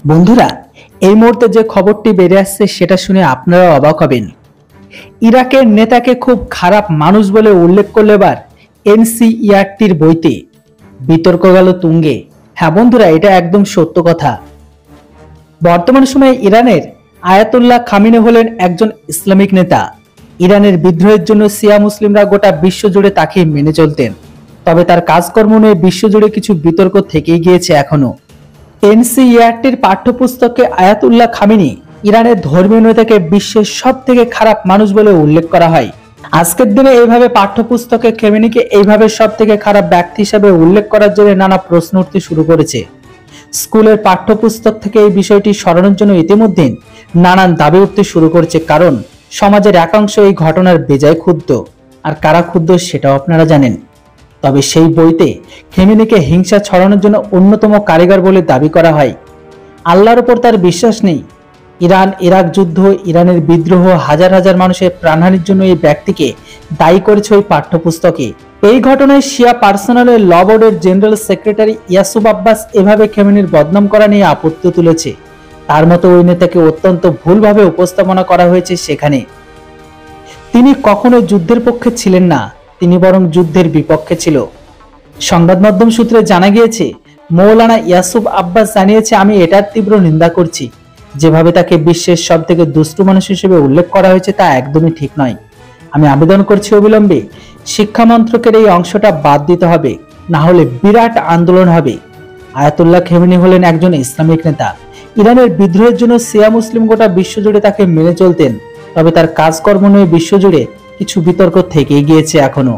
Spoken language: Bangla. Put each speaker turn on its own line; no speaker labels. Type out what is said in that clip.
বন্ধুরা, এই মুহূর্তে যে খবরটি বেরিয়ে আসছে সেটা শুনে আপনারা অবাক হবেন। ইরাকের নেতাকে খুব খারাপ মানুষ বলে উল্লেখ করলে এবার এনসিইআরটির বইতে বিতর্ক গেল তুঙ্গে। হ্যাঁ বন্ধুরা, এটা একদম সত্য কথা। বর্তমান সময়ে ইরানের আয়াতুল্লাহ খামিনি হলেন একজন ইসলামিক নেতা। ইরানের বিদ্রোহের জন্য শিয়া মুসলিমরা গোটা বিশ্ব জুড়ে তাকে মেনে চলতেন। তবে তার কাজকর্ম নিয়ে বিশ্বজুড়ে কিছু বিতর্ক থেকেই গিয়েছে এখনো। এনসিইআরটির পাঠ্যপুস্তকে আয়াতুল্লাহ খামিনি ইরানের ধর্মীয় নেতাকে বিশ্বের সব থেকে খারাপ মানুষ বলে উল্লেখ করা হয়। আজকের দিনে এইভাবে পাঠ্যপুস্তকে খামেনিকে এইভাবে সব থেকে খারাপ ব্যক্তি হিসেবে উল্লেখ করার জন্য নানা প্রশ্ন উঠতে শুরু করেছে। স্কুলের পাঠ্যপুস্তক থেকে এই বিষয়টি সরানোর জন্য ইতিমধ্যে নানান দাবি উঠতে শুরু করেছে, কারণ সমাজের একাংশ এই ঘটনার বেজায় ক্ষুব্ধ। আর কারা ক্ষুব্ধ সেটাও আপনারা জানেন। তবে সেই বইতে খামেনিকে হিংসা ছড়ানোর জন্য অন্যতম কারিগর বলে দাবি করা হয়। আল্লাহর উপর তার বিশ্বাস নেই। ইরান ইরাক যুদ্ধ, ইরানের বিদ্রোহ, হাজার হাজার মানুষের প্রাণহানির জন্য এই ব্যক্তিকে দায়ী করেছে ওই পাঠ্যপুস্তকে। এই ঘটনায় শিয়া পার্সোনালের ল বোর্ডের জেনারেল সেক্রেটারি ইয়াসুব আব্বাস এভাবে খামেনির বদনাম করা নিয়ে আপত্তি তুলেছে। তার মতো ওই নেতাকে অত্যন্ত ভুলভাবে উপস্থাপনা করা হয়েছে সেখানে। তিনি কখনো যুদ্ধের পক্ষে ছিলেন না, তিনি বরং যুদ্ধের বিপক্ষে ছিল। সংবাদ মাধ্যম সূত্রে জানা গিয়েছে, মৌলানা ইয়াসুব আব্বাস জানিয়েছে, আমি এটার তীব্র নিন্দা করছি। যেভাবে তাকে বিশ্বের সব থেকে দুষ্টু মানুষ হিসেবে উল্লেখ করা হয়েছে তা একদমই ঠিক নয়। আমি আবেদন করছি অবিলম্বে শিক্ষা মন্ত্রকের এই অংশটা বাদ দিতে হবে, না হলে বিরাট আন্দোলন হবে। আয়াতুল্লাহ খামেনি হলেন একজন ইসলামিক নেতা। ইরানের বিদ্রোহের জন্য শিয়া মুসলিম গোটা বিশ্বজুড়ে তাকে মেনে চলতেন। তবে তার কাজকর্ম নিয়ে বিশ্বজুড়ে কিছু বিতর্ক থেকেই গিয়েছে এখনো।